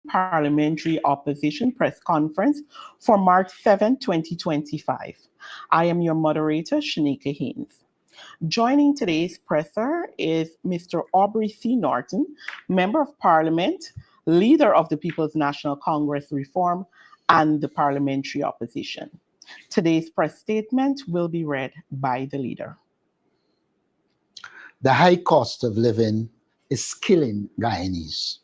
Parliamentary Opposition Press Conference for March 7, 2025. I am your moderator, Shanika Haynes. Joining today's presser is Mr. Aubrey C. Norton, Member of Parliament, Leader of the People's National Congress Reform, and the Parliamentary Opposition. Today's press statement will be read by the leader. The high cost of living is killing Guyanese.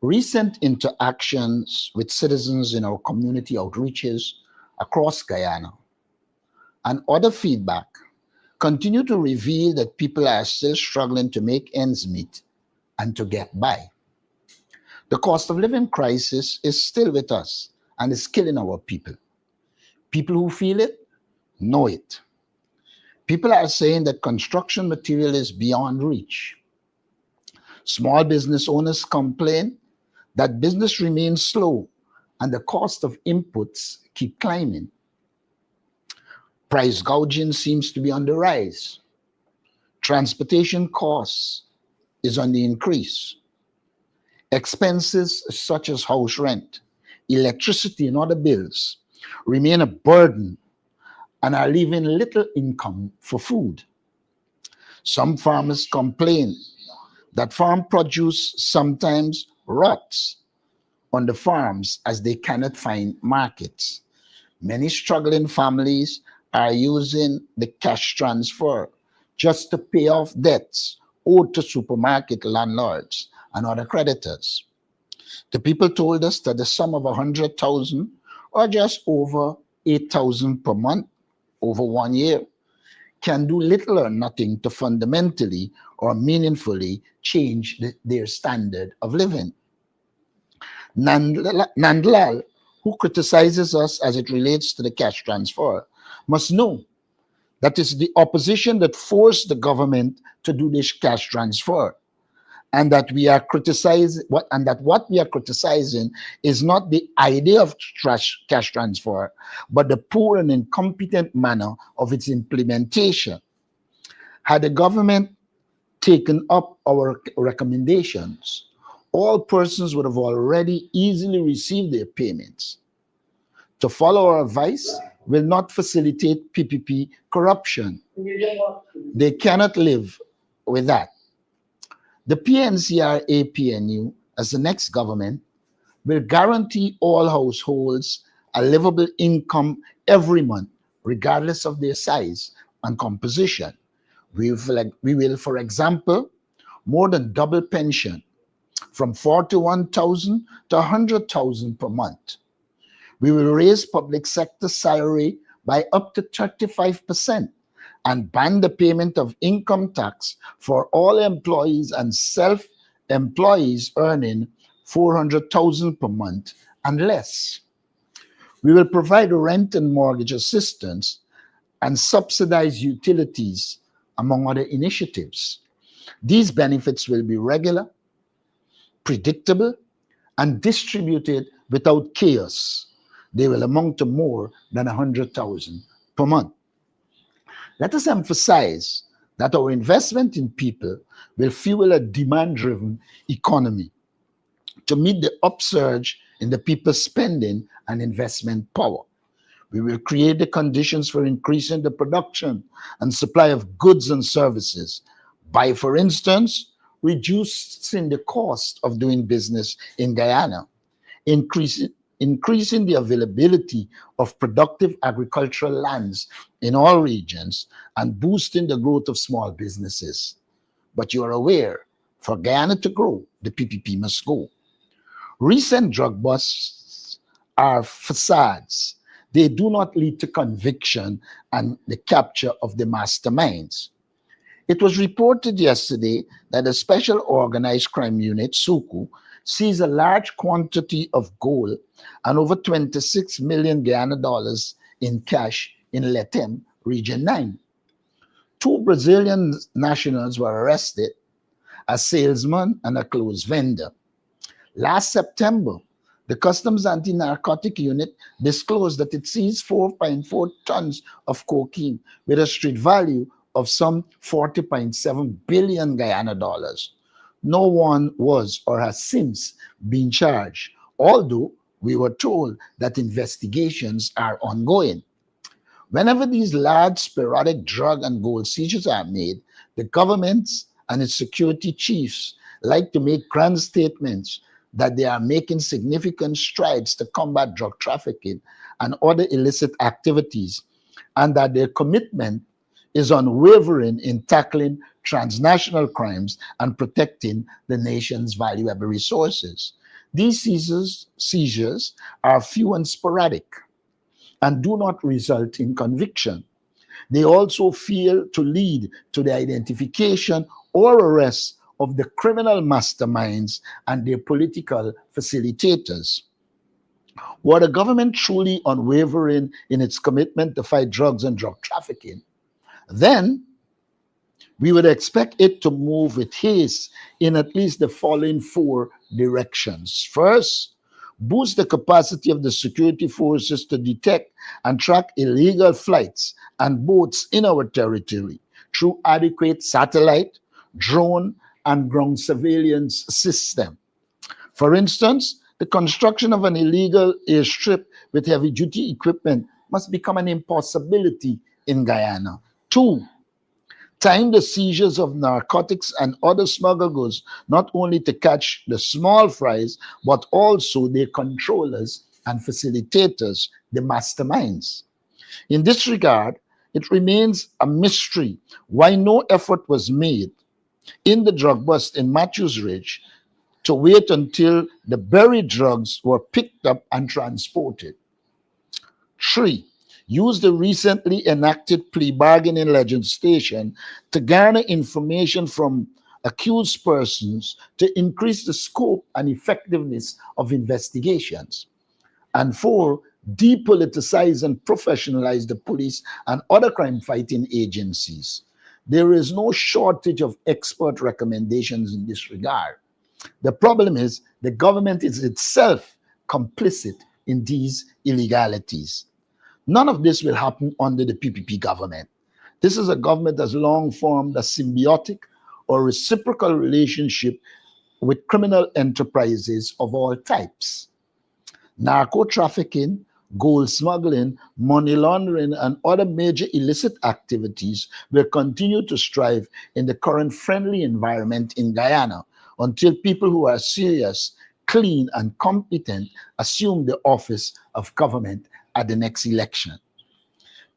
Recent interactions with citizens in our community outreaches across Guyana and other feedback continue to reveal that people are still struggling to make ends meet and to get by. The cost of living crisis is still with us and is killing our people. People who feel it know it. People are saying that construction material is beyond reach. Small business owners complain that business remains slow and the cost of inputs keep climbing. Price gouging seems to be on the rise. Transportation costs is on the increase. Expenses such as house rent, electricity, and other bills remain a burden and are leaving little income for food. Some farmers complain that farm produce sometimes rots on the farms as they cannot find markets. Many struggling families are using the cash transfer just to pay off debts owed to supermarket landlords and other creditors. The people told us that the sum of 100,000 or just over 8,000 per month over 1 year can do little or nothing to fundamentally or meaningfully change their standard of living. Nandlal, who criticizes us as it relates to the cash transfer, must know that it's the opposition that forced the government to do this cash transfer, and that what we are criticizing is not the idea of cash transfer, but the poor and incompetent manner of its implementation. Had the government taken up our recommendations, all persons would have already easily received their payments. To follow our advice will not facilitate PPP corruption. They cannot live with that. The PNCR-APNU, as the next government, will guarantee all households a livable income every month, regardless of their size and composition. We will, for example, more than double pension from 41,000 to 100,000 per month. We will raise public sector salary by up to 35% and ban the payment of income tax for all employees and self-employees earning 400,000 per month and less. We will provide rent and mortgage assistance and subsidize utilities, among other initiatives. These benefits will be regular, predictable, and distributed without chaos. They will amount to more than 100,000 per month. Let us emphasize that our investment in people will fuel a demand-driven economy to meet the upsurge in the people's spending and investment power. We will create the conditions for increasing the production and supply of goods and services by, for instance, reducing the cost of doing business in Guyana, increasing the availability of productive agricultural lands in all regions, and boosting the growth of small businesses. But you are aware, for Guyana to grow, the PPP must go. Recent drug busts are facades. They do not lead to conviction and the capture of the masterminds. It was reported yesterday that a special organized crime unit, SUKU, seized a large quantity of gold and over 26 million Guyana dollars in cash in Letem, Region 9. 2 Brazilian nationals were arrested, a salesman and a clothes vendor. Last September, the Customs Anti-Narcotic Unit disclosed that it seized 4.4 tons of cocaine with a street value of some 40.7 billion Guyana dollars. No one was or has since been charged, although we were told that investigations are ongoing. Whenever these large sporadic drug and gold seizures are made, the governments and its security chiefs like to make grand statements that they are making significant strides to combat drug trafficking and other illicit activities, and that their commitment is unwavering in tackling transnational crimes and protecting the nation's valuable resources. These seizures are few and sporadic and do not result in conviction. They also fail to lead to the identification or arrest of the criminal masterminds and their political facilitators. Were the government truly unwavering in its commitment to fight drugs and drug trafficking, then we would expect it to move with haste in at least the following four directions. First, boost the capacity of the security forces to detect and track illegal flights and boats in our territory through adequate satellite, drone, and ground surveillance system. For instance, the construction of an illegal airstrip with heavy duty equipment must become an impossibility in Guyana. Two, time the seizures of narcotics and other smuggled goods not only to catch the small fries, but also their controllers and facilitators, the masterminds. In this regard, it remains a mystery why no effort was made in the drug bust in Matthews Ridge to wait until the buried drugs were picked up and transported. Three, use the recently enacted plea bargaining legislation to garner information from accused persons to increase the scope and effectiveness of investigations. And four, depoliticize and professionalize the police and other crime fighting agencies. There is no shortage of expert recommendations in this regard. The problem is the government is itself complicit in these illegalities. None of this will happen under the PPP government. This is a government that's long formed a symbiotic or reciprocal relationship with criminal enterprises of all types. Narco trafficking, gold smuggling, money laundering, and other major illicit activities will continue to strive in the current friendly environment in Guyana until people who are serious, clean, and competent assume the office of government at the next election.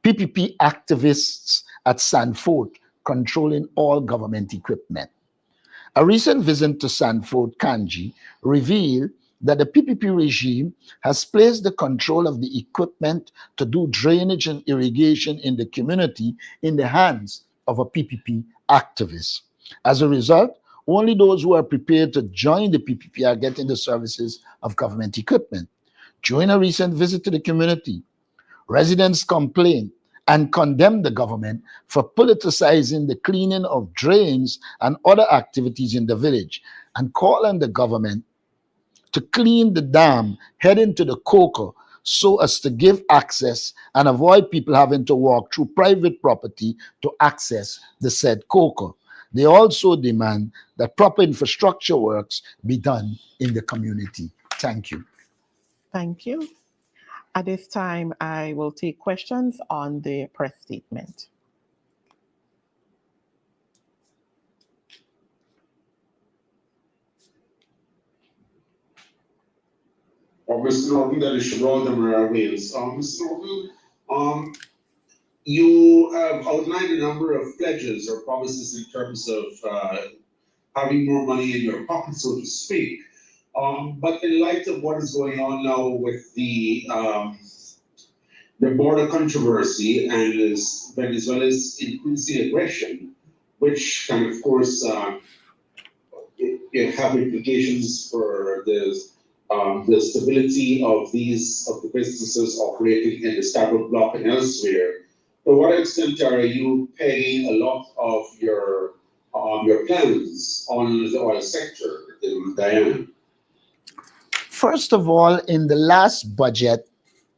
PPP activists at Sanford controlling all government equipment. A recent visit to Sanford Kanji revealed that the PPP regime has placed the control of the equipment to do drainage and irrigation in the community in the hands of a PPP activist. As a result, only those who are prepared to join the PPP are getting the services of government equipment. During a recent visit to the community, residents complained and condemned the government for politicizing the cleaning of drains and other activities in the village and called on the government to clean the dam heading to the Coker so as to give access and avoid people having to walk through private property to access the said Coker. They also demand that proper infrastructure works be done in the community. Thank you. Thank you. At this time, I will take questions on the press statement. Mr. Norton, that is Shabral Damara Wales. Mr. Norton, you have outlined a number of pledges or promises in terms of having more money in your pocket, so to speak. But in light of what is going on now with the border controversy and Venezuela's increasing aggression, which can, of course, have implications for the stability of the businesses operating in the Starboard Block and elsewhere. To what extent are you pegging a lot of your plans on the oil sector in Guyana? First of all, in the last budget,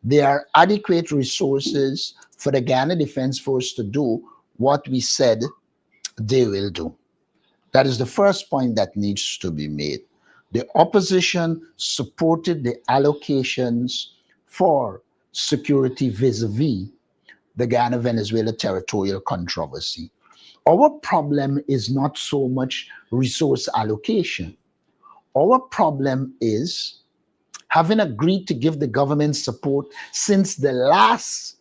there are adequate resources for the Ghana Defense Force to do what we said they will do. That is the first point that needs to be made. The opposition supported the allocations for security vis-a-vis the Guyana-Venezuela territorial controversy. Our problem is not so much resource allocation. Our problem is having agreed to give the government support since the last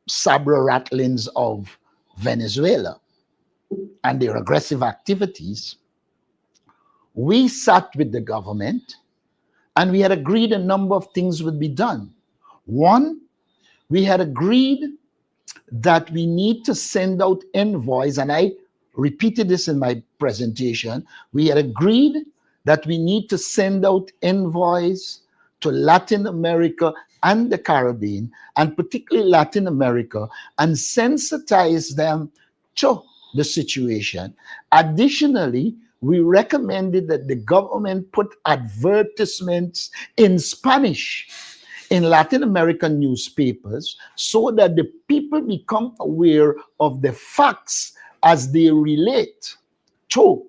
saber rattlings of Venezuela and their aggressive activities. We sat with the government and we had agreed a number of things would be done. One, we had agreed that we need to send out envoys, and I repeated this in my presentation. We had agreed that we need to send out envoys to Latin America and the Caribbean, and particularly Latin America, and sensitize them to the situation. Additionally, we recommended that the government put advertisements in Spanish in Latin American newspapers so that the people become aware of the facts as they relate to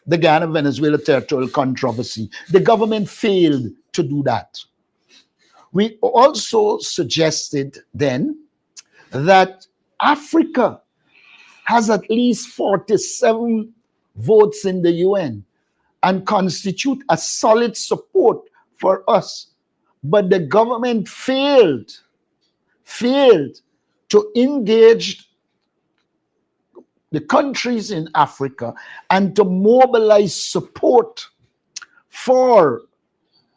the Guyana-Venezuela territorial controversy. The government failed to do that. We also suggested then that Africa has at least 47 votes in the UN and constitute a solid support for us. But the government failed to engage the countries in Africa and to mobilize support for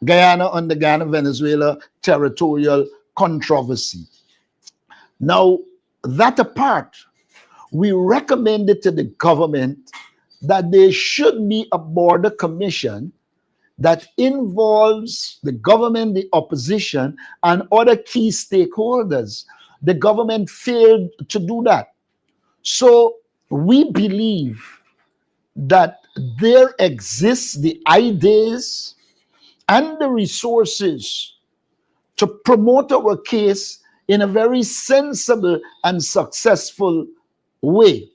Guyana on the Guyana-Venezuela territorial controversy. Now, that apart, we recommended to the government that there should be a border commission that involves the government, the opposition, and other key stakeholders. The government failed to do that. So we believe that there exists the ideas and the resources to promote our case in a very sensible and successful way.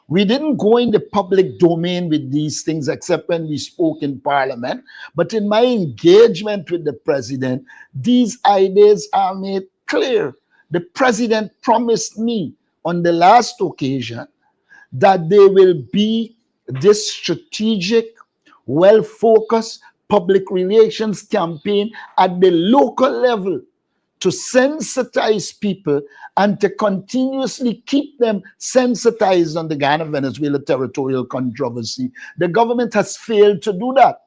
We didn't go in the public domain with these things except when we spoke in Parliament. But in my engagement with the president, these ideas are made clear. The president promised me on the last occasion that there will be this strategic, well-focused public relations campaign at the local level to sensitize people and to continuously keep them sensitized on the Guyana-Venezuela territorial controversy. The government has failed to do that.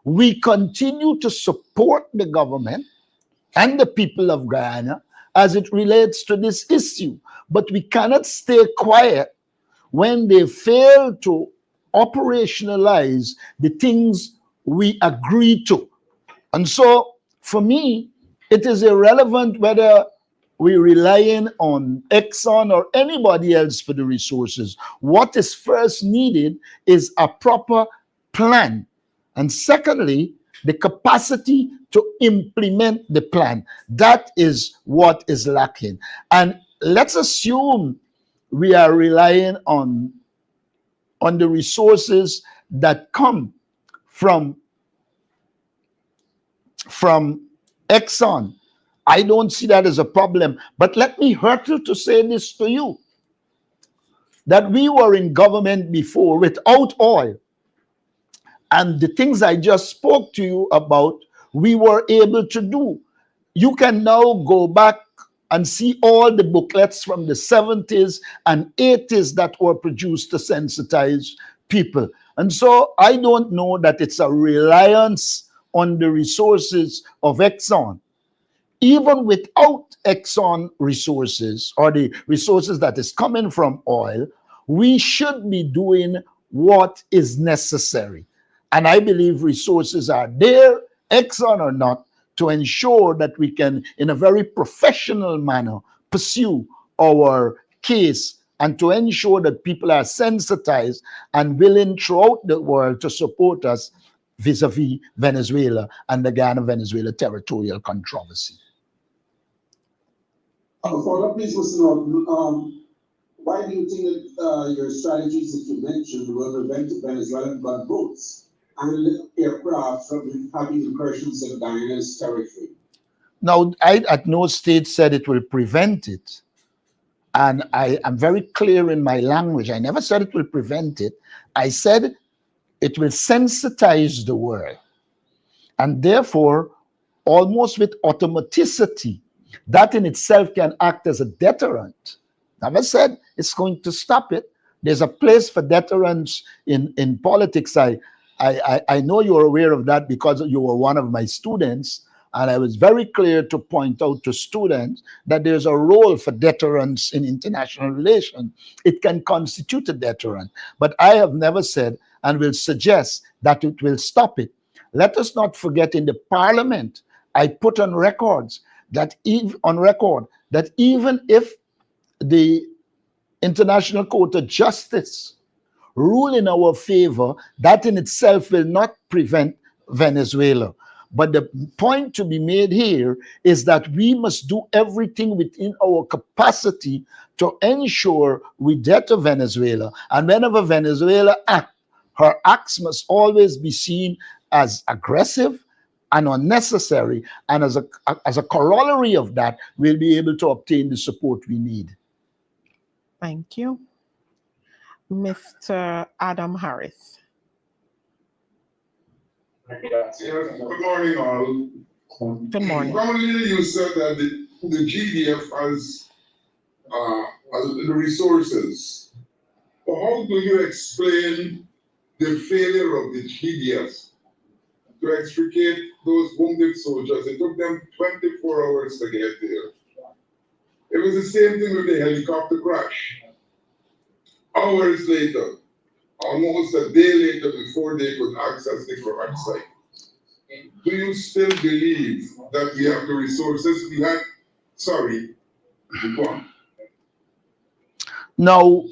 We continue to support the government and the people of Guyana as it relates to this issue, but we cannot stay quiet when they fail to operationalize the things we agree to. And so, for me, it is irrelevant whether we're relying on Exxon or anybody else for the resources. What is first needed is a proper plan. And secondly, the capacity to implement the plan. That is what is lacking. And let's assume we are relying on the resources that come from Exxon. I don't see that as a problem. But let me hurtle to say this to you, that we were in government before without oil. And the things I just spoke to you about, we were able to do. You can now go back and see all the booklets from the 70s and 80s that were produced to sensitize people. And so I don't know that it's a reliance on the resources of Exxon. Even without Exxon resources or the resources that is coming from oil, we should be doing what is necessary. And I believe resources are there, Exxon or not, to ensure that we can, in a very professional manner, pursue our case and to ensure that people are sensitized and willing throughout the world to support us vis-a-vis Venezuela and the Guyana-Venezuela territorial controversy. Follow up, please, Mr. Norton. Why do you think that your strategies that you mentioned will prevent Venezuelan gunboats and aircraft from having incursions in Guyana's territory? Now, I at no stage said it will prevent it. And I am very clear in my language. I never said it will prevent it. I said it will sensitize the world. And therefore, almost with automaticity, that in itself can act as a deterrent. Never said it's going to stop it. There's a place for deterrence in politics. I know you're aware of that because you were one of my students. And I was very clear to point out to students that there's a role for deterrence in international relations. It can constitute a deterrent. But I have never said and will suggest that it will stop it. Let us not forget in the parliament, I put on records that even if the International Court of Justice rule in our favor, that in itself will not prevent Venezuela. But the point to be made here is that we must do everything within our capacity to ensure we deter Venezuela. And whenever Venezuela acts, her acts must always be seen as aggressive and unnecessary. And as a corollary of that, we'll be able to obtain the support we need. Thank you. Mr. Adam Harris. Good morning, all. Good morning. Commonly, you said that the GDF has the resources. But how do you explain the failure of the GDF to extricate those wounded soldiers? It took them 24 hours to get there. It was the same thing with the helicopter crash. Hours later, almost a day later, before they could access the crash site. Do you still believe that we have the resources we had? Sorry, go on. Now,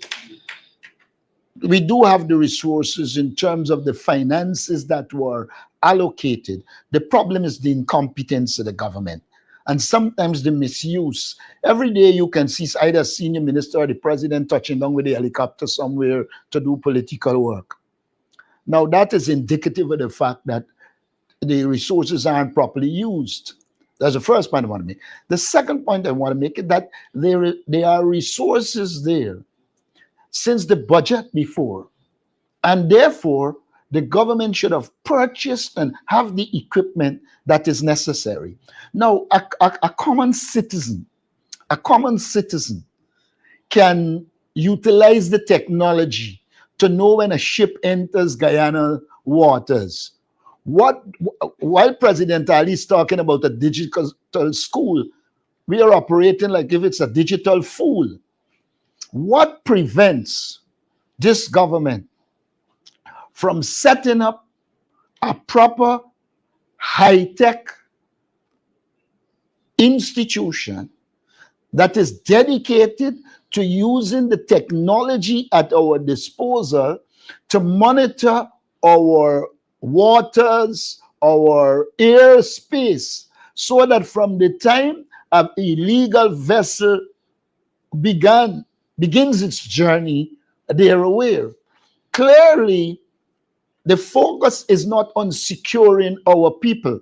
we do have the resources in terms of the finances that were allocated. The problem is the incompetence of the government and sometimes the misuse. Every day you can see either a senior minister or the president touching down with a helicopter somewhere to do political work. Now, that is indicative of the fact that the resources aren't properly used. That's the first point I want to make. The second point I want to make is that there are resources there since the budget before. And therefore, the government should have purchased and have the equipment that is necessary. Now, a common citizen can utilize the technology to know when a ship enters Guyana waters. While President Ali is talking about a digital school, we are operating like if it's a digital fool. What prevents this government from setting up a proper high-tech institution that is dedicated to using the technology at our disposal to monitor our waters, our airspace, so that from the time an illegal vessel begins its journey, they are aware. Clearly, the focus is not on securing our people.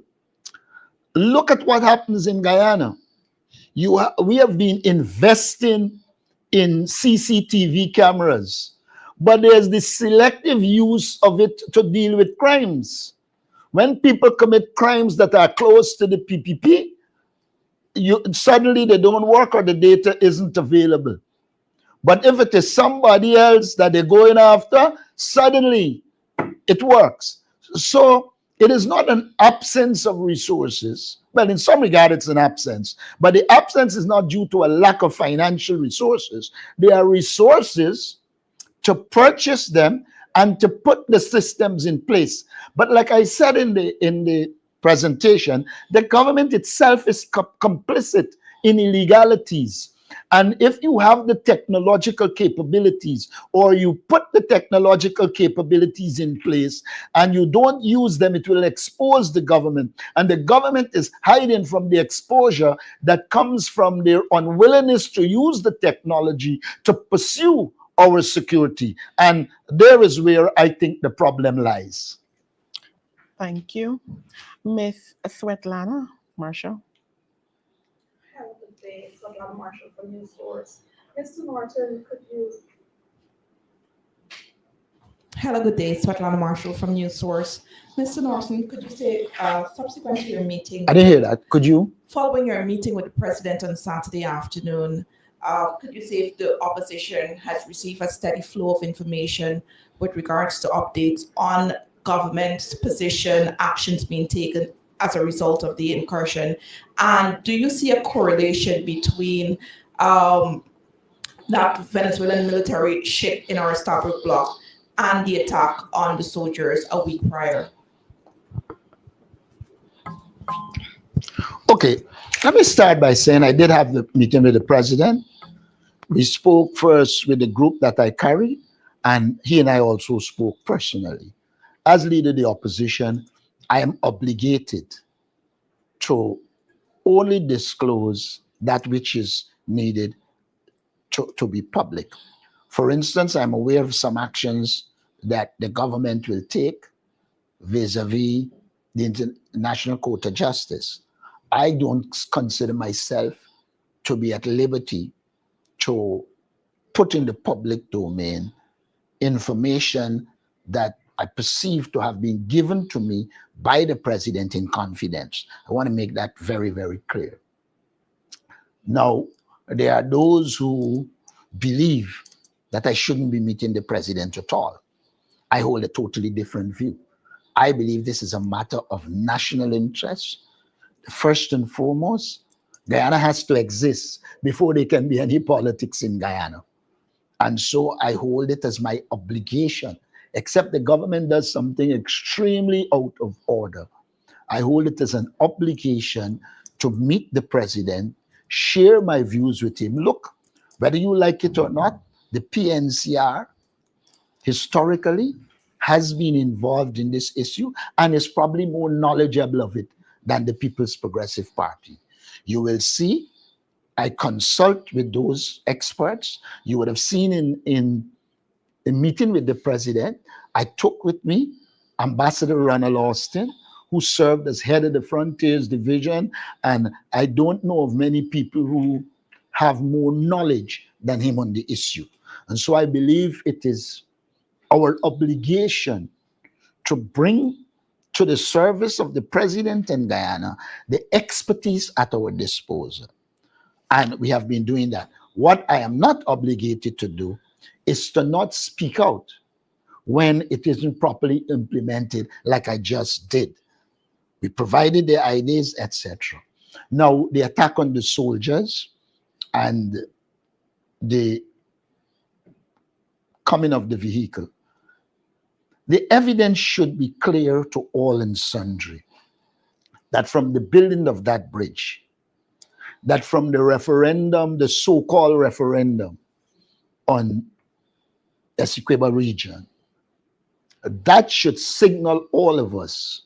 Look at what happens in Guyana. We have been investing in CCTV cameras, but there's the selective use of it to deal with crimes. When people commit crimes that are close to the PPP, suddenly they don't work or the data isn't available. But if it is somebody else that they're going after, suddenly it works. So it is not an absence of resources. Well, in some regard, it's an absence. But the absence is not due to a lack of financial resources. There are resources to purchase them and to put the systems in place. But like I said in the presentation, the government itself is complicit in illegalities. And if you have the technological capabilities, or you put the technological capabilities in place and you don't use them, it will expose the government. And the government is hiding from the exposure that comes from their unwillingness to use the technology to pursue our security. And there is where I think the problem lies. Thank you. Miss Svetlana Marshall. Have a good day. It's Alan Marshall from News Source. Mr. Norton, could you? Hello, good day. Svetlana Marshall from News Source. Mr. Norton, could you say, subsequent to your meeting, I didn't hear that. Could you? following your meeting with the president on Saturday afternoon, could you say if the opposition has received a steady flow of information with regards to updates on government's position, actions being taken as a result of the incursion? And do you see a correlation between that Venezuelan military ship in our starboard block and the attack on the soldiers a week prior? Okay, let me start by saying I did have the meeting with the president. We spoke first with the group that I carry, and he and I also spoke personally. As leader of the opposition, I am obligated to only disclose that which is needed to be public. For instance, I'm aware of some actions that the government will take vis-a-vis the International Court of Justice. I don't consider myself to be at liberty to put in the public domain information that I perceive to have been given to me by the president in confidence. I want to make that very, very clear. Now, there are those who believe that I shouldn't be meeting the president at all. I hold a totally different view. I believe this is a matter of national interest. First and foremost, Guyana has to exist before there can be any politics in Guyana. And so I hold it as my obligation, except the government does something extremely out of order. I hold it as an obligation to meet the president, share my views with him. Look, whether you like it or not, the PNCR historically has been involved in this issue and is probably more knowledgeable of it than the People's Progressive Party. You will see I consult with those experts. You would have seen in a meeting with the president, I took with me Ambassador Ronald Austin, who served as head of the Frontiers Division, and I don't know of many people who have more knowledge than him on the issue. And so I believe it is our obligation to bring to the service of the president in Guyana the expertise at our disposal. And we have been doing that. What I am not obligated to do is to not speak out when it isn't properly implemented, like I just did. We provided the ideas, etc. Now, the attack on the soldiers and the coming of the vehicle, the evidence should be clear to all and sundry that from the building of that bridge, that from the referendum, the so-called referendum on Essequibo region, that should signal all of us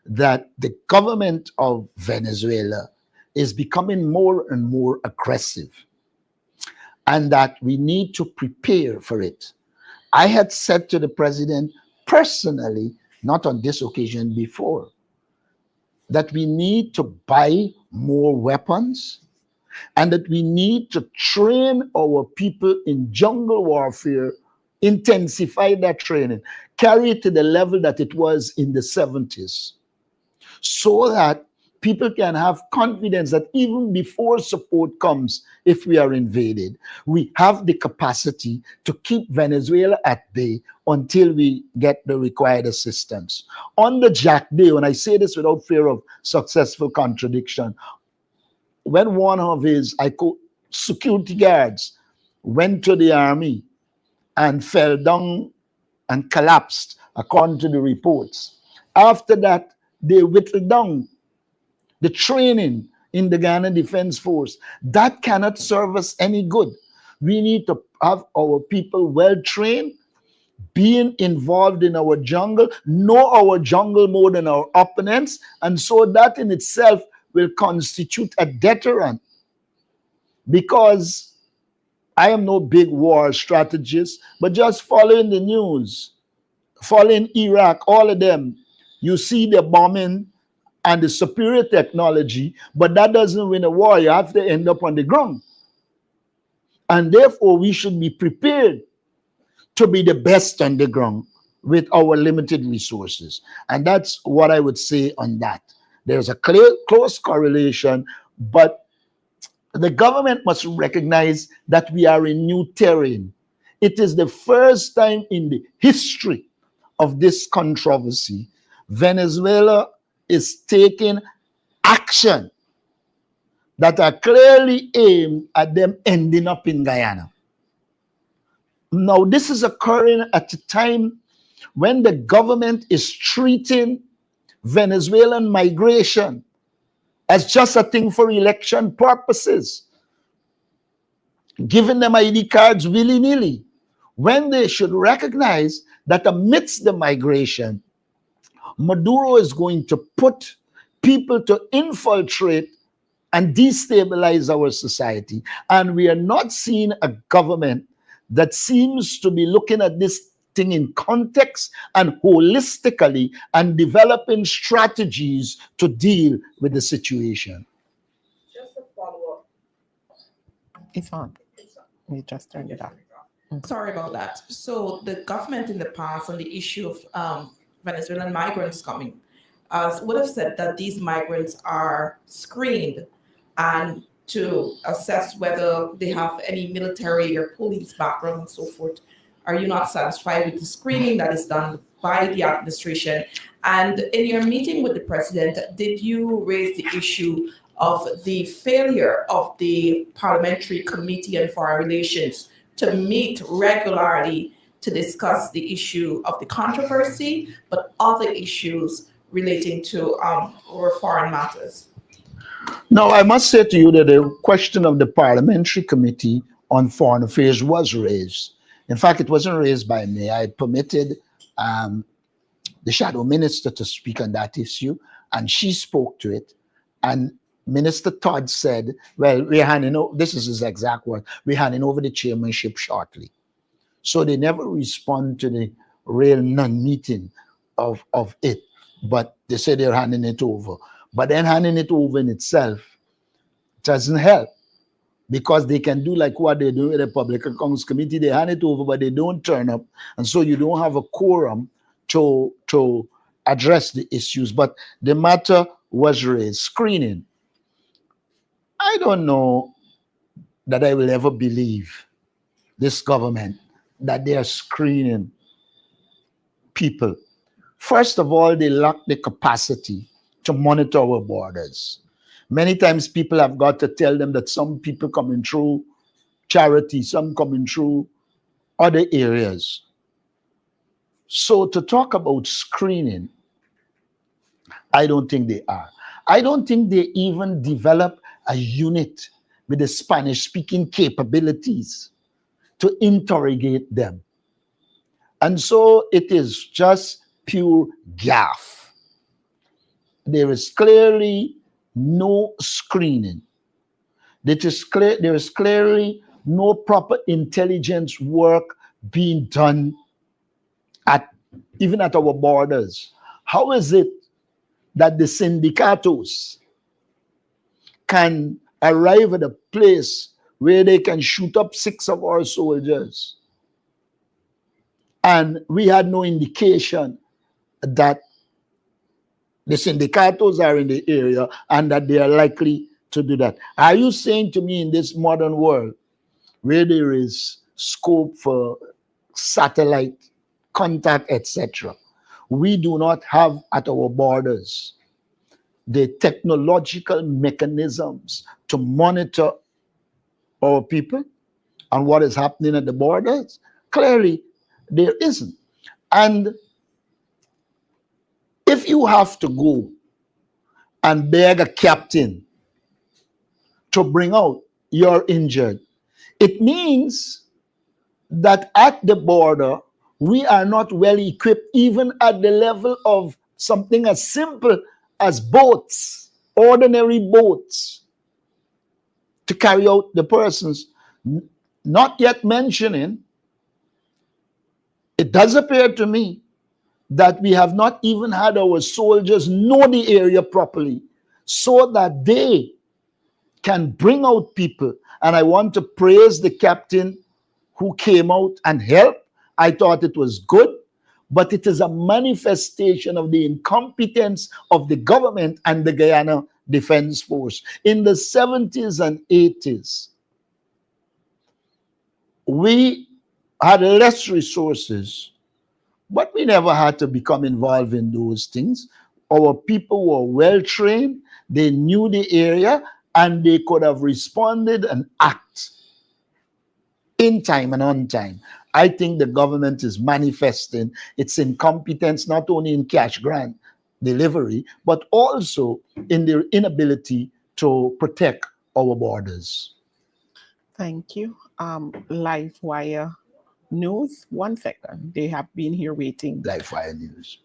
that the government of Venezuela is becoming more and more aggressive and that we need to prepare for it. I had said to the president personally, not on this occasion before, that we need to buy more weapons and that we need to train our people in jungle warfare, intensify that training, carry it to the level that it was in the 70s, so that people can have confidence that even before support comes, if we are invaded, we have the capacity to keep Venezuela at bay until we get the required assistance. On the Jack Day, when I say this without fear of successful contradiction, when one of his security guards went to the army and fell down and collapsed, according to the reports, after that, they whittled down the training in the Ghana Defense Force. That cannot serve us any good. We need to have our people well trained, being involved in our jungle, know our jungle more than our opponents, and so that in itself will constitute a deterrent. Because I am no big war strategist, but just following the news, following Iraq, all of them, you see the bombing and the superior technology, but that doesn't win a war. You have to end up on the ground. And therefore, we should be prepared to be the best on the ground with our limited resources. And that's what I would say on that. There's a close correlation, but the government must recognize that we are in new terrain. It is the first time in the history of this controversy, Venezuela is taking action that are clearly aimed at them ending up in Guyana. Now, this is occurring at a time when the government is treating Venezuelan migration as just a thing for election purposes, giving them ID cards willy-nilly, when they should recognize that amidst the migration, Maduro is going to put people to infiltrate and destabilize our society. And we are not seeing a government that seems to be looking at this thing in context and holistically and developing strategies to deal with the situation. Just a follow-up. It's on. We just turned it off. Sorry about that. So the government in the past on the issue of Venezuelan migrants coming would have said that these migrants are screened and to assess whether they have any military or police background and so forth. Are you not satisfied with the screening that is done by the administration? And in your meeting with the president, did you raise the issue of the failure of the Parliamentary Committee on Foreign Relations to meet regularly to discuss the issue of the controversy, but other issues relating to our foreign matters? Now, I must say to you that the question of the Parliamentary Committee on Foreign Affairs was raised. In fact, it wasn't raised by me. I permitted the shadow minister to speak on that issue, and she spoke to it. And Minister Todd said, well, we're handing over, this is his exact word, we're handing over the chairmanship shortly. So they never respond to the real non-meeting of it, but they say they're handing it over. But then handing it over in itself doesn't help, because they can do like what they do with the Public Accounts Committee. They hand it over, but they don't turn up. And so you don't have a quorum to address the issues. But the matter was raised. Screening. I don't know that I will ever believe this government that they are screening people. First of all, they lack the capacity to monitor our borders. Many times people have got to tell them that some people coming through charity, some coming through other areas. So to talk about screening, I don't think they are. I don't think they even develop a unit with the Spanish-speaking capabilities to interrogate them. And so it is just pure gaffe. There is clearly no screening. There is clearly no proper intelligence work being done even at our borders. How is it that the sindicatos can arrive at a place where they can shoot up 6 of our soldiers, and we had no indication that the sindicatos are in the area and that they are likely to do that? Are you saying to me in this modern world where there is scope for satellite contact, etc., we do not have at our borders the technological mechanisms to monitor our people and what is happening at the borders? Clearly, there isn't. And if you have to go and beg a captain to bring out, you're injured. It means that at the border, we are not well equipped, even at the level of something as simple as boats, ordinary boats, to carry out the persons. Not yet mentioning, it does appear to me that we have not even had our soldiers know the area properly so that they can bring out people. And I want to praise the captain who came out and helped. I thought it was good, but it is a manifestation of the incompetence of the government and the Guyana Defense Force. In the 70s and 80s, we had less resources, but we never had to become involved in those things. Our people were well trained, they knew the area, and they could have responded and act in time and on time. I think the government is manifesting its incompetence not only in cash grant delivery, but also in their inability to protect our borders. Thank you. Live Wire News, 1 second. They have been here waiting. Live Fire News.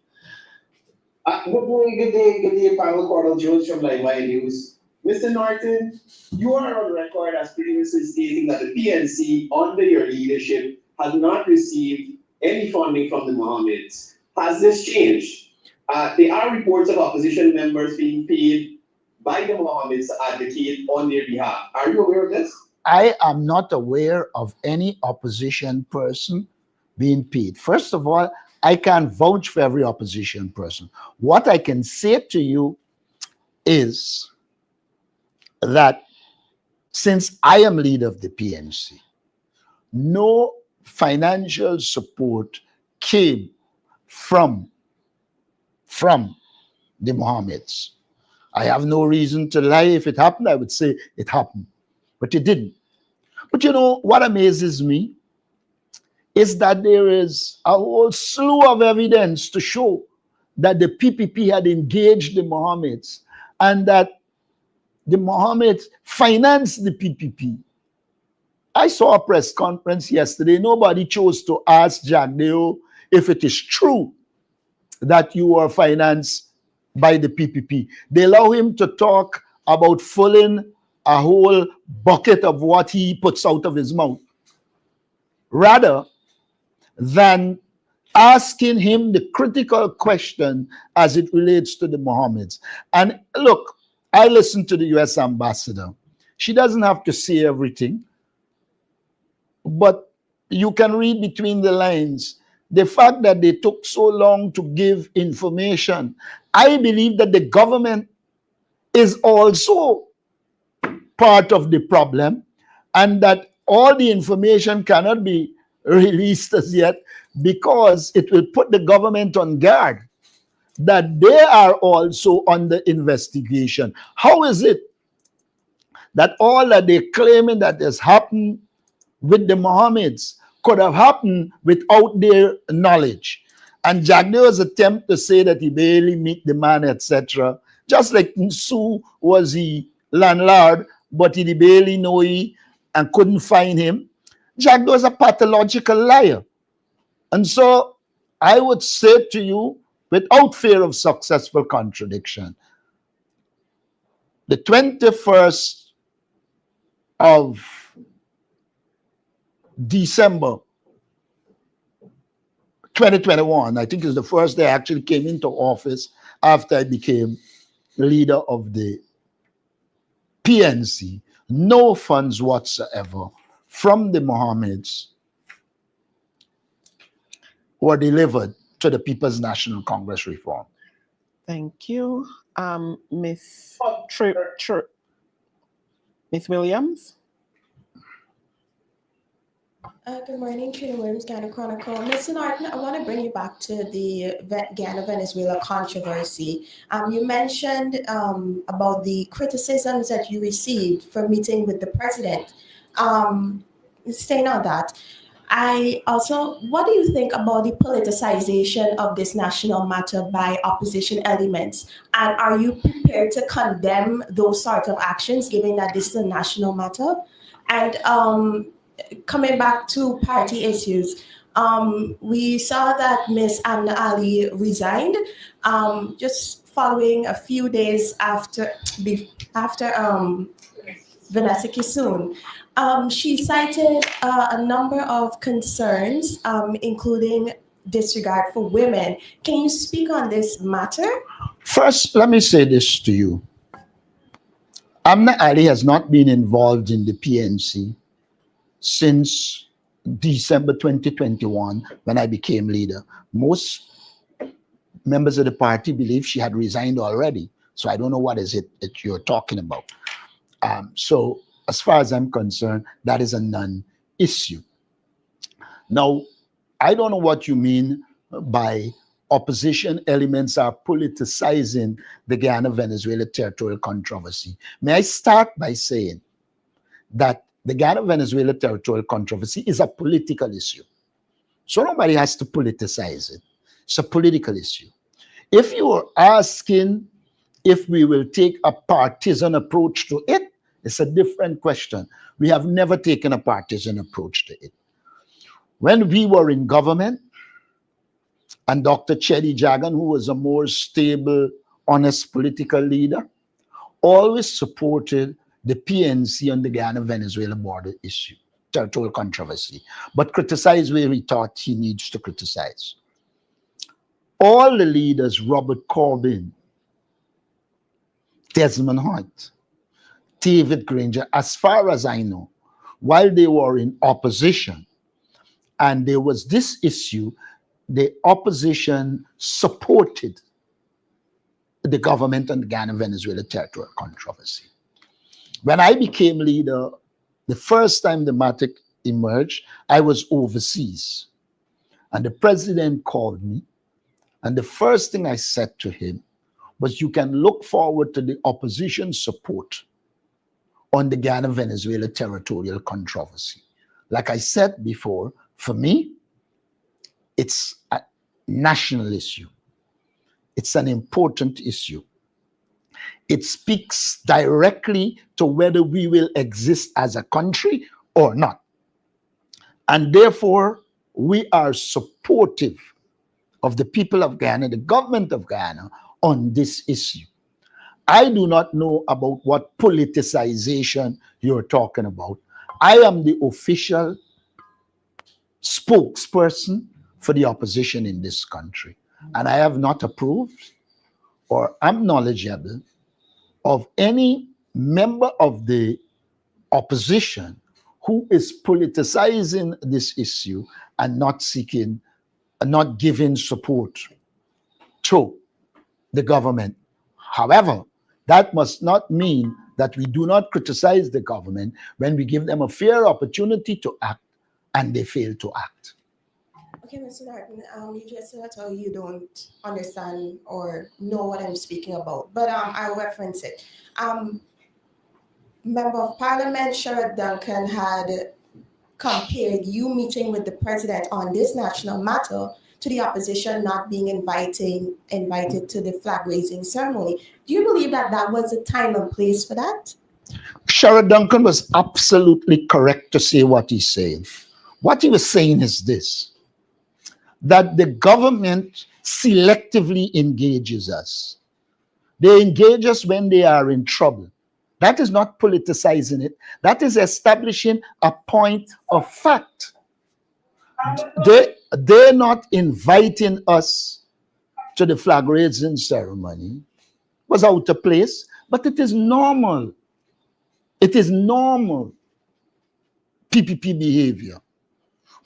Good day, panel. Cordell Jones from Live Wire News. Mr. Norton, you are on record as previously stating that the PNC, under your leadership, has not received any funding from the Mohammeds. Has this changed? There are reports of opposition members being paid by the Mohammeds to advocate on their behalf. Are you aware of this? I am not aware of any opposition person being paid. First of all, I can't vouch for every opposition person. What I can say to you is that since I am leader of the PNC, no financial support came from the Mohammeds. I have no reason to lie. If it happened, I would say it happened, but it didn't. But you know, what amazes me is that there is a whole slew of evidence to show that the PPP had engaged the Mohammeds and that the Mohammeds financed the PPP. I saw a press conference yesterday. Nobody chose to ask Jagdeo if it is true that you were financed by the PPP. They allow him to talk about filling a whole bucket of what he puts out of his mouth, rather than asking him the critical question as it relates to the Mohammeds. And look, I listened to the US ambassador. She doesn't have to say everything, but you can read between the lines. The fact that they took so long to give information, I believe that the government is also part of the problem, and that all the information cannot be released as yet because it will put the government on guard that they are also under investigation. How is it that all that they're claiming that has happened with the Mohammeds could have happened without their knowledge? And Jagdeo's attempt to say that he barely meet the man, etc., just like Nsu was the landlord, but he barely know he and couldn't find him. Jagdeo is a pathological liar. And so I would say to you, without fear of successful contradiction, the 21st of December 2021, I think is the first day I actually came into office after I became leader of the PNC, no funds whatsoever from the Mohammeds were delivered to the People's National Congress reform. Thank you. Miss Miss Williams. Good morning, Trader Williams, Ghana Chronicle. Mr. Norton, I want to bring you back to the Ghana-Venezuela controversy. You mentioned about the criticisms that you received for meeting with the president. Staying on that, What do you think about the politicization of this national matter by opposition elements? And are you prepared to condemn those sort of actions, given that this is a national matter? And coming back to party issues, we saw that Ms. Amna Ali resigned just following a few days after Vanessa Kisoon. She cited a number of concerns, including disregard for women. Can you speak on this matter? First, let me say this to you. Amna Ali has not been involved in the PNC since December 2021 when I became leader. Most members of the party believe she had resigned already. So I don't know what is it that you're talking about. So as far as I'm concerned, that is a non-issue. Now, I don't know what you mean by opposition elements are politicizing the Guyana-Venezuela territorial controversy. May I start by saying that the Guyana-Venezuela territorial controversy is a political issue. So nobody has to politicize it. It's a political issue. If you are asking if we will take a partisan approach to it, it's a different question. We have never taken a partisan approach to it. When we were in government, and Dr. Chedi Jagan, who was a more stable, honest political leader, always supported the PNC on the Guyana-Venezuela border issue, territorial controversy, but criticized where he thought he needs to criticize. All the leaders, Robert Corbyn, Desmond Hoyt, David Granger, as far as I know, while they were in opposition, and there was this issue, the opposition supported the government on the Guyana-Venezuela territorial controversy. When I became leader, the first time the matter emerged, I was overseas. And the president called me, and the first thing I said to him was, you can look forward to the opposition support on the Guyana-Venezuela territorial controversy. Like I said before, for me, it's a national issue. It's an important issue. It speaks directly to whether we will exist as a country or not. And therefore, we are supportive of the people of Guyana, the government of Guyana, on this issue. I do not know about what politicization you're talking about. I am the official spokesperson for the opposition in this country. And I have not approved or am knowledgeable of any member of the opposition who is politicizing this issue and not seeking, not giving support to the government. However, that must not mean that we do not criticize the government when we give them a fair opportunity to act and they fail to act. Okay, Mr. Norton, you just said how you don't understand or know what I'm speaking about, but I'll reference it. Member of Parliament Sherrod Duncan had compared you meeting with the president on this national matter to the opposition not being invited to the flag-raising ceremony. Do you believe that that was the time and place for that? Sherrod Duncan was absolutely correct to say what he's saying. What he was saying is this, that the government selectively engages us. They engage us when they are in trouble. That is not politicizing it. That is establishing a point of fact. They're not inviting us to the flag raising ceremony. It was out of place, but it is normal. It is normal PPP behavior.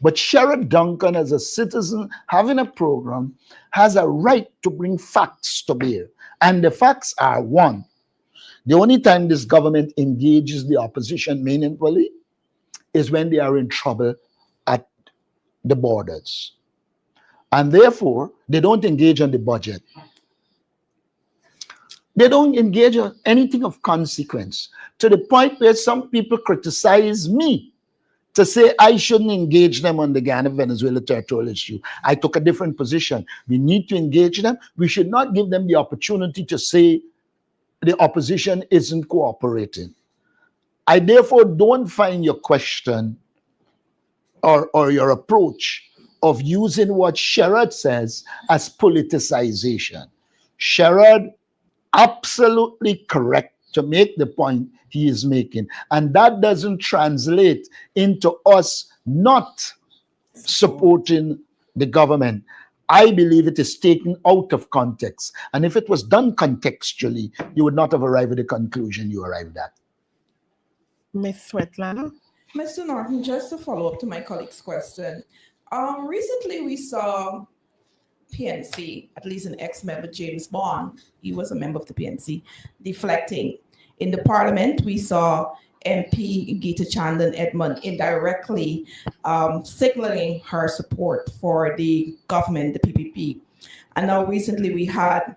But Sherrod Duncan, as a citizen having a program, has a right to bring facts to bear. And the facts are, one, the only time this government engages the opposition meaningfully is when they are in trouble at the borders. And therefore, they don't engage on the budget. They don't engage on anything of consequence, to the point where some people criticize me to say I shouldn't engage them on the Ghana-Venezuela territorial issue. I took a different position. We need to engage them. We should not give them the opportunity to say the opposition isn't cooperating. I therefore don't find your question or your approach of using what Sherrod says as politicization. Sherrod absolutely correct to make the point he is making. And that doesn't translate into us not supporting the government. I believe it is taken out of context. And if it was done contextually, you would not have arrived at the conclusion you arrived at. Ms. Svetlana? Mr. Norton, just to follow up to my colleague's question, recently we saw PNC, at least an ex-member, James Bond, he was a member of the PNC, deflecting. In the parliament, we saw MP Gita Chandan Edmond indirectly signaling her support for the government, the PPP. And now recently we had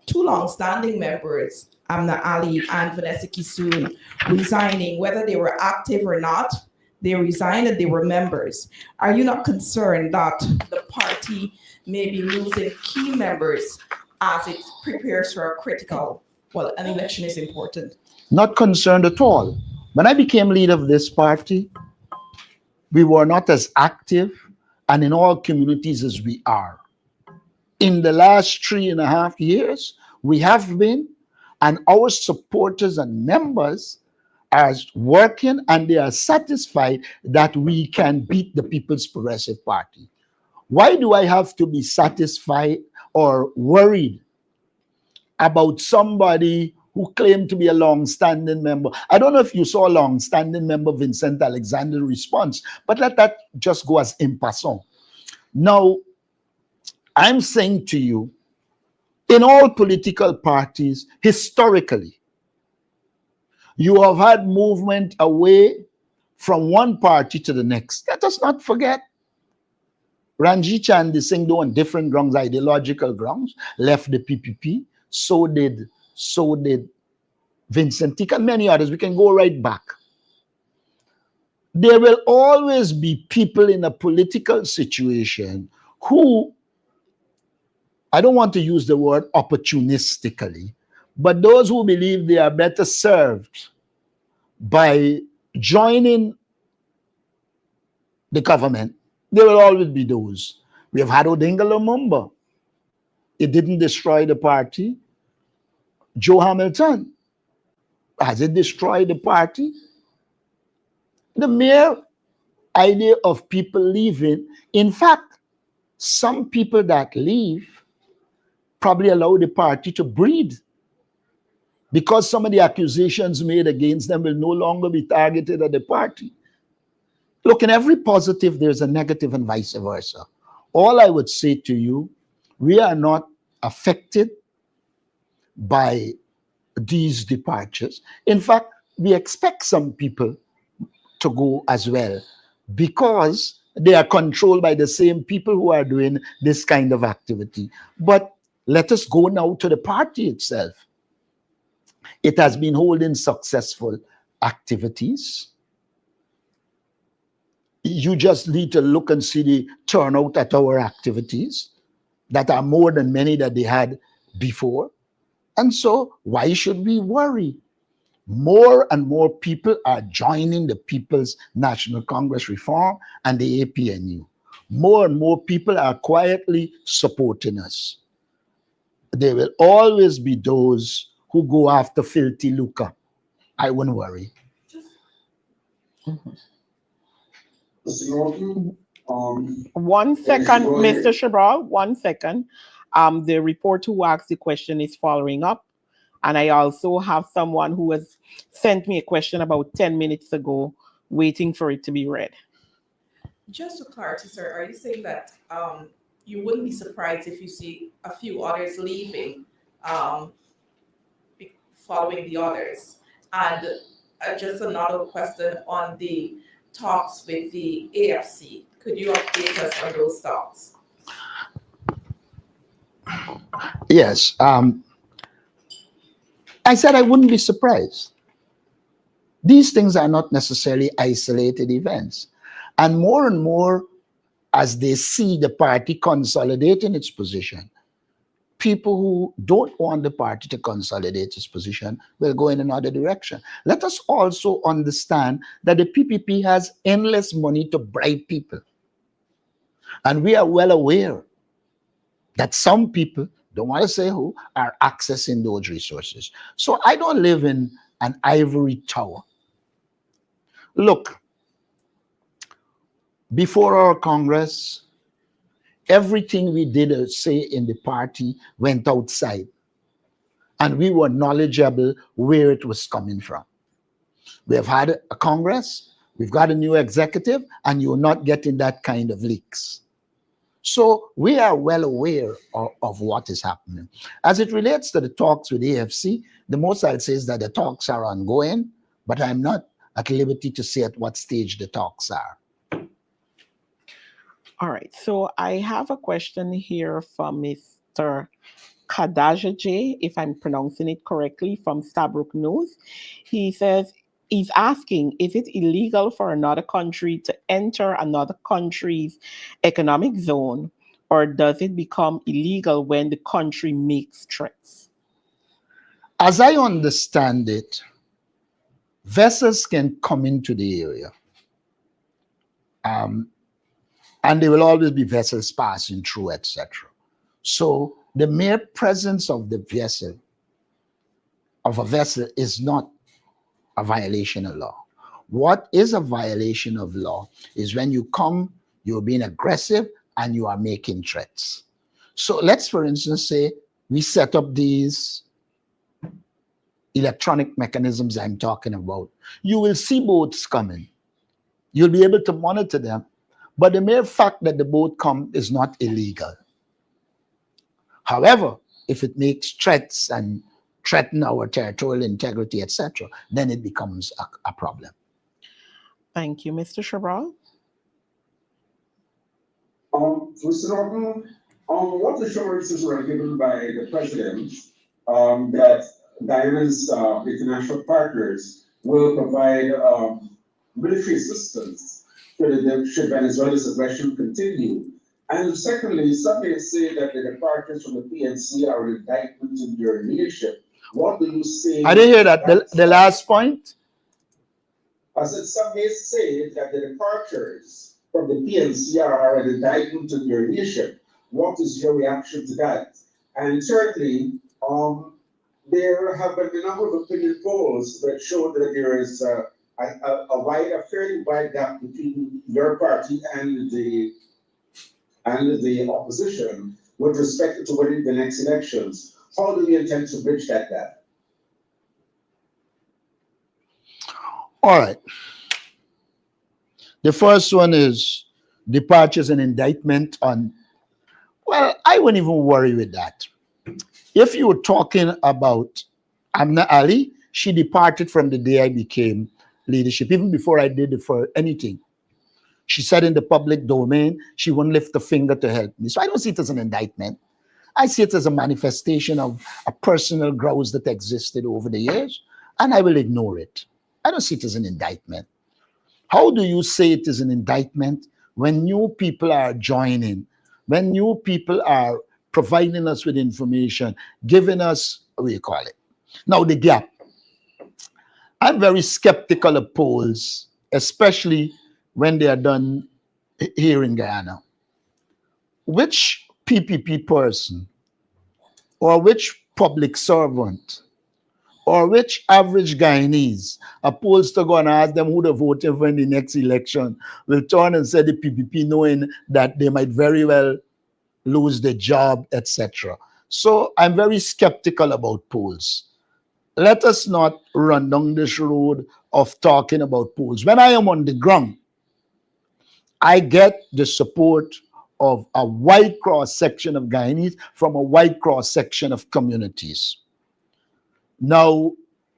two long-standing members, Amna Ali and Vanessa Kisoon, resigning, whether they were active or not. They resigned and they were members. Are you not concerned that the party may be losing key members as it prepares for a critical, well, an election is important? Not concerned at all. When I became leader of this party, we were not as active and in all communities as we are. In the last 3.5 years, we have been, and our supporters and members are working and they are satisfied that we can beat the People's Progressive Party. Why do I have to be satisfied or worried about somebody who claimed to be a long-standing member? I don't know if you saw a long-standing member, Vincent Alexander's response, but let that just go as en passant. Now, I'm saying to you, in all political parties, historically, you have had movement away from one party to the next. Let us not forget, Ranjit Chandi Singh, though on different grounds, ideological grounds, left the PPP. So did Vincent Tick and many others. We can go right back. There will always be people in a political situation who, I don't want to use the word opportunistically, but those who believe they are better served by joining the government, there will always be those. We have had Odinga Lumumba. It didn't destroy the party. Joe Hamilton, has it destroyed the party? The mere idea of people leaving, in fact, some people that leave probably allow the party to breathe, because some of the accusations made against them will no longer be targeted at the party. Look, in every positive, there's a negative and vice versa. All I would say to you, we are not affected by these departures. In fact, we expect some people to go as well, because they are controlled by the same people who are doing this kind of activity. But let us go now to the party itself. It has been holding successful activities. You just need to look and see the turnout at our activities that are more than many that they had before. And so why should we worry? More and more people are joining the People's National Congress Reform and the APNU. More and more people are quietly supporting us. There will always be those who go after filthy lucre. I wouldn't worry. Mr. Norton, 1 second, go ahead. Mr. Shabral, 1 second. The reporter who asked the question is following up. And I also have someone who has sent me a question about 10 minutes ago, waiting for it to be read. Just for clarity, sir, are you saying that you wouldn't be surprised if you see a few others leaving following the others? And just another question on the talks with the AFC. Could you update us on those talks? Yes. I said I wouldn't be surprised, These things are not necessarily isolated events. And more, as they see the party consolidating its position, people who don't want the party to consolidate its position will go in another direction. Let us also understand that the PPP has endless money to bribe people. And we are well aware that some people, don't want to say who, are accessing those resources. So I don't live in an ivory tower. Look, before our Congress, everything we did or say in the party went outside, and we were knowledgeable where it was coming from. We have had a Congress, we've got a new executive, and you're not getting that kind of leaks. So we are well aware of what is happening. As it relates to the talks with AFC, the most I'll say is that the talks are ongoing, but I'm not at liberty to say at what stage the talks are. All right. So I have a question here from Mr. Kadaja J, if I'm pronouncing it correctly, from Stabrook News. He says, he's asking, is it illegal for another country to enter another country's economic zone, or does it become illegal when the country makes threats? As I understand it, vessels can come into the area. And there will always be vessels passing through, etc. So the mere presence of the vessel, of a vessel, is not a violation of law. What is a violation of law is when you come, you're being aggressive, and you are making threats. So let's, for instance, say we set up these electronic mechanisms I'm talking about. You will see boats coming. You'll be able to monitor them. But the mere fact that the boat comes is not illegal. However, if it makes threats and threaten our territorial integrity, etc., then it becomes a problem. Thank you, Mr. Shabral. Mr. Norton, what assurances were given by the president that Guyana's international partners will provide military assistance should Venezuela's aggression continue? And secondly, some may say that the departures from the PNC are an indictment in your leadership. What do you say? I didn't hear that. The last point? I said some may say that the departures from the PNC are an indictment in your leadership. What is your reaction to that? And thirdly, there have been a number of opinion polls that show that there is a fairly wide gap between your party and the opposition with respect to winning the next elections. How do you intend to bridge that gap? All right. The first one is departures and indictment on, well, I wouldn't even worry with that. If you were talking about Amna Ali, she departed from the day I became leadership, even before I did it for anything. She said in the public domain, she wouldn't lift a finger to help me. So I don't see it as an indictment. I see it as a manifestation of a personal growth that existed over the years, and I will ignore it. I don't see it as an indictment. How do you say it is an indictment when new people are joining, when new people are providing us with information, giving us, what do you call it? Now, the gap. I'm very skeptical of polls, especially when they are done here in Guyana. Which PPP person or which public servant or which average Guyanese opposed to go and ask them who they're voting for in the next election will turn and say the PPP, knowing that they might very well lose their job, etc. So I'm very skeptical about polls. Let us not run down this road of talking about polls. When I am on the ground, I get the support of a wide cross-section of Guyanese from a wide cross-section of communities. Now,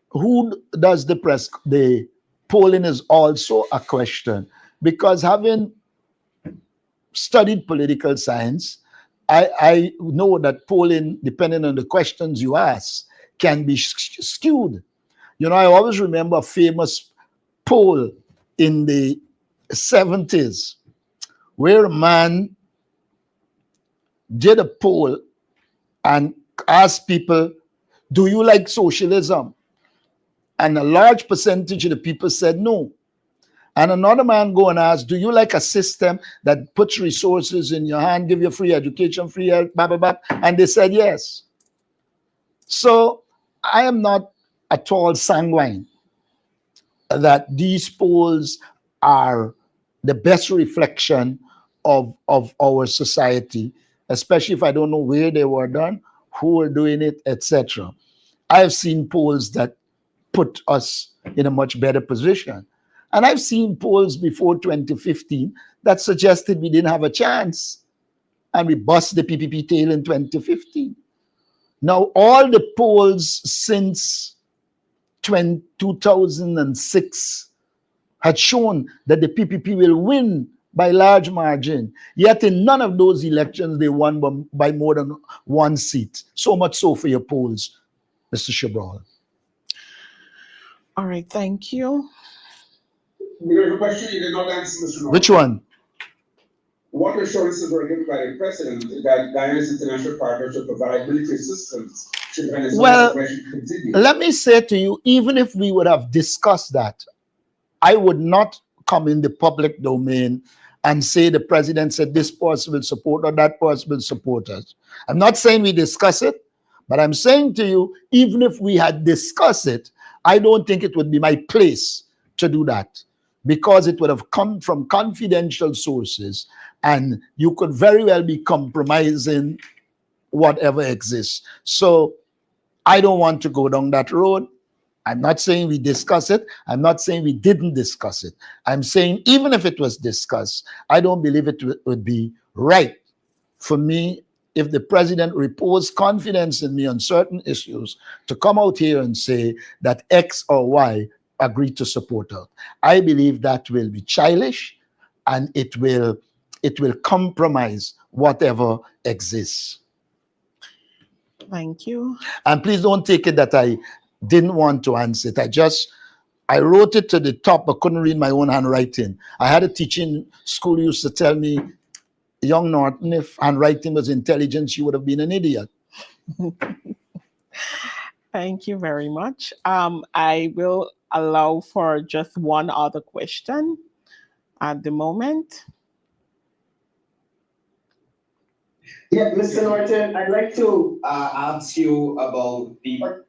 who does the press? The polling is also a question, because having studied political science, I know that polling, depending on the questions you ask, can be skewed. You know, I always remember a famous poll in the 70s where a man did a poll and asked people, do you like socialism? And a large percentage of the people said no. And another man go and ask, do you like a system that puts resources in your hand, give you free education, free health, blah, blah, blah? And they said yes. So I am not at all sanguine that these polls are the best reflection of our society, especially if I don't know where they were done, who were doing it, etc. I've seen polls that put us in a much better position. And I've seen polls before 2015 that suggested we didn't have a chance, and we bust the PPP tail in 2015. Now, all the polls since 2006 had shown that the PPP will win by large margin. Yet in none of those elections, they won by more than one seat. So much so for your polls, Mr. Cabral. All right, thank you. We have a question you did not answer, Mr. Norton. Which one? What assurances were given by the president that Guyana's international partners will provide military assistance should Venezuela's operation continue? Let me say to you, even if we would have discussed that, I would not come in the public domain and say the president said this person will support or that person will support us. I'm not saying we discuss it, but I'm saying to you, even if we had discussed it, I don't think it would be my place to do that, because it would have come from confidential sources and you could very well be compromising whatever exists. So I don't want to go down that road. I'm not saying we discuss it. I'm not saying we didn't discuss it. I'm saying even if it was discussed, I don't believe it would be right for me, if the president reposed confidence in me on certain issues, to come out here and say that X or Y agreed to support her. I believe that will be childish, and it will compromise whatever exists. Thank you. And please don't take it that I didn't want to answer it. I wrote it to the top, but couldn't read my own handwriting. I had a teaching school who used to tell me, young Norton, if handwriting was intelligence, you would have been an idiot. Thank you very much. I will allow for just one other question at the moment. Yeah, Mr. Norton, I'd like to ask you about the.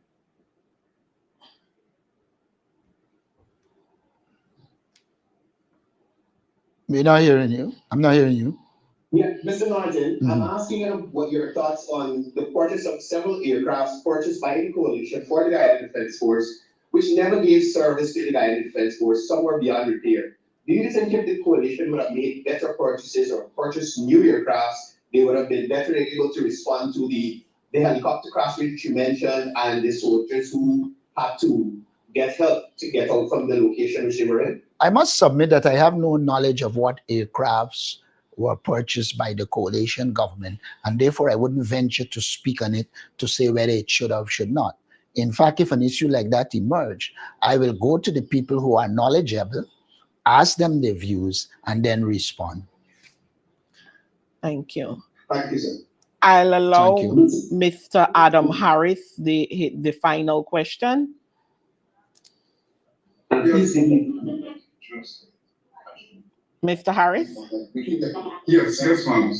We're not hearing you. I'm not hearing you. Yeah, Mr. Norton, I'm asking you what your thoughts on the purchase of several aircrafts purchased by the coalition for the Guyana Defense Force, which never gave service to the Guyana Defense Force, somewhere beyond repair. Do you think if the coalition would have made better purchases or purchased new aircrafts, they would have been better able to respond to the helicopter crash which you mentioned and the soldiers who had to get help to get out from the location which they were in? I must submit that I have no knowledge of what aircrafts were purchased by the coalition government, and therefore I wouldn't venture to speak on it to say whether it should or should not. In fact, if an issue like that emerged, I will go to the people who are knowledgeable, ask them their views, and then respond. Thank you. Thank you, sir. I'll allow Thank you. Mr. Adam Harris the final question. Yes. Mr. Harris? Yes, ma'am.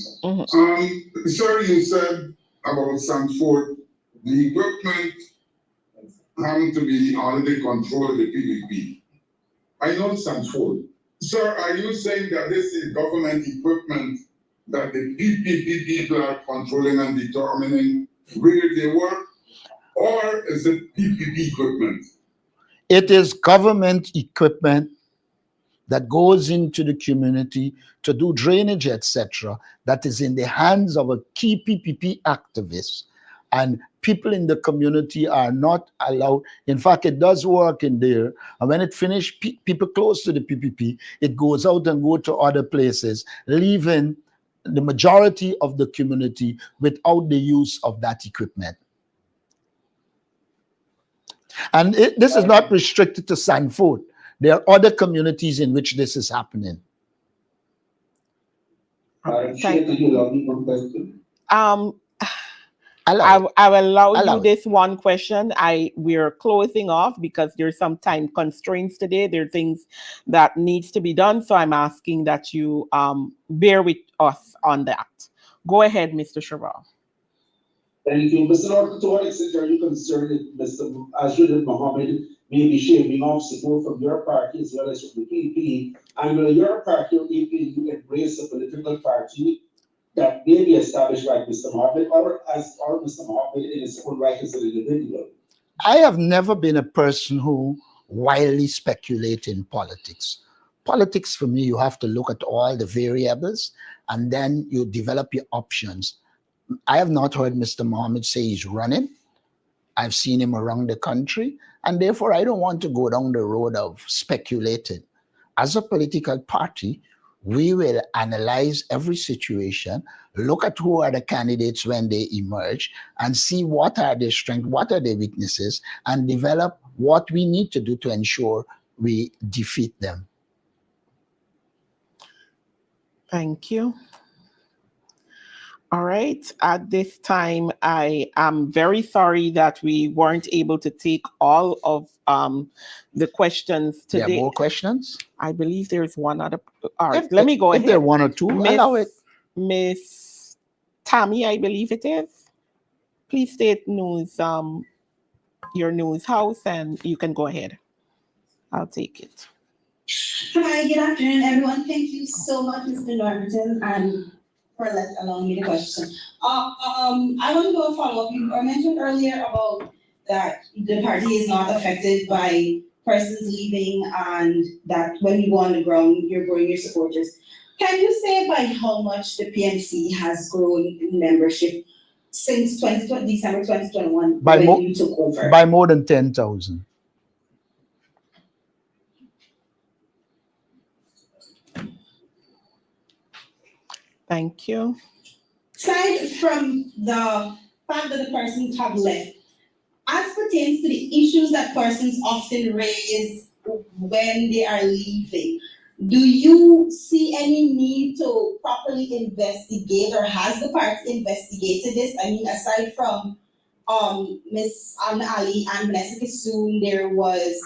Sir, you said about Sanford, the equipment having to be under the control of the PPP. I know Sanford. Sir, are you saying that this is government equipment that the PPP people are controlling and determining where they work, or is it PPP equipment? It is government equipment that goes into the community to do drainage, etc., that is in the hands of a key PPP activist. And people in the community are not allowed. In fact, it does work in there. And when it finishes, people close to the PPP, it goes out and go to other places, leaving the majority of the community without the use of that equipment. And this is not restricted to Sanford. There are other communities in which this is happening. Chair, could you allow me one question? I will allow you Allow it. this one question. We're closing off because there's some time constraints today. There are things that needs to be done. So I'm asking that you bear with us on that. Go ahead, Mr. Sherrod. Thank you. Mr. Norton, to what extent are you concerned that Mr. Ashwin Mohammed may be shaving off support from your party as well as from the PDP? And will your party or APU embrace a political party that may be established by Mr. Mohammed or Mr. Mohammed in his own right as an individual? I have never been a person who wildly speculate in politics. Politics for me, you have to look at all the variables and then you develop your options. I have not heard Mr. Mohammed say he's running. I've seen him around the country, and therefore I don't want to go down the road of speculating. As a political party, we will analyze every situation, look at who are the candidates when they emerge, and see what are their strengths, what are their weaknesses, and develop what we need to do to ensure we defeat them. Thank you. All right. At this time, I am very sorry that we weren't able to take all of the questions There are today. more questions? I believe there's one other. All right, let me go ahead. If there are one or two, allow it. Miss Tammy, I believe it is. Please state news, your news house, and you can go ahead. I'll take it. Hi, good afternoon, everyone. Thank you so much, Mr. Norton, and for allowing me the question. I want to do a follow-up. You mentioned earlier about that the party is not affected by persons leaving and that when you go on the ground, you're growing your supporters. Can you say by how much the PNC has grown in membership since December 2021 when you took over? By more than 10,000. Thank you. Aside from the fact that the persons have left, as pertains to the issues that persons often raise when they are leaving, do you see any need to properly investigate, or has the party investigated this? I mean, aside from Ms. Anna Ali and Vanessa Kissoon, there was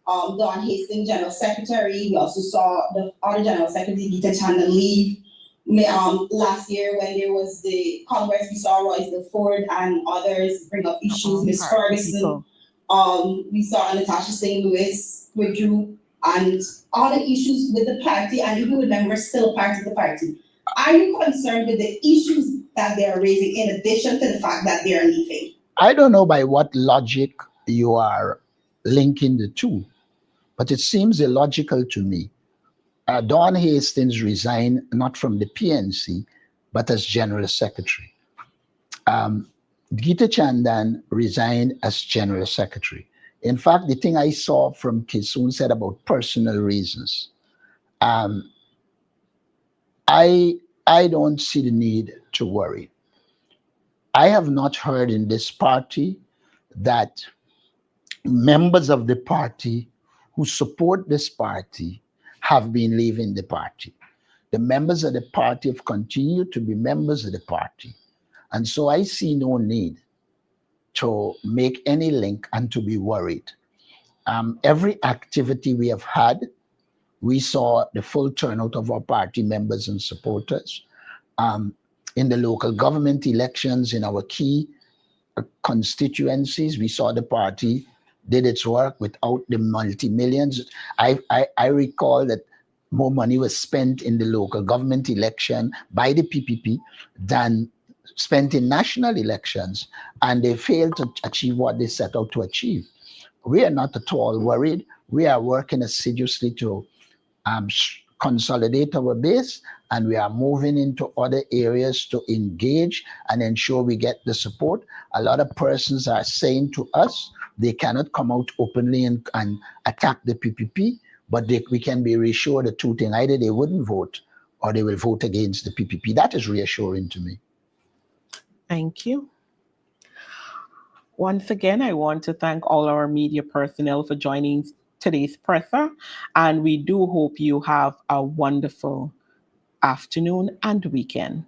Don Hastings, General Secretary. We also saw the other General Secretary, Gita Chandan, leave. Last year when there was the Congress, we saw Royce DeFord and others bring up issues. Ms. Ferguson, we saw Natasha St. Louis withdrew, and all the issues with the party, and even with members still part of the party. Are you concerned with the issues that they are raising in addition to the fact that they are leaving? I don't know by what logic you are linking the two, but it seems illogical to me. Don Hastings resigned not from the PNC, but as General Secretary. Gita Chandan resigned as General Secretary. In fact, the thing I saw from Kissoon said about personal reasons. I don't see the need to worry. I have not heard in this party that members of the party who support this party have been leaving the party. The members of the party have continued to be members of the party. And so I see no need to make any link and to be worried. Every activity we have had, we saw the full turnout of our party members and supporters. In the local government elections, in our key constituencies, we saw the party did its work without the multi-millions. I recall that more money was spent in the local government election by the PPP than spent in national elections, and they failed to achieve what they set out to achieve. We are not at all worried. We are working assiduously to consolidate our base, and we are moving into other areas to engage and ensure we get the support. A lot of persons are saying to us they cannot come out openly and attack the PPP, but we can be reassured of two things: either they wouldn't vote or they will vote against the PPP. That is reassuring to me. Thank you. Once again, I want to thank all our media personnel for joining today's presser, and we do hope you have a wonderful afternoon and weekend.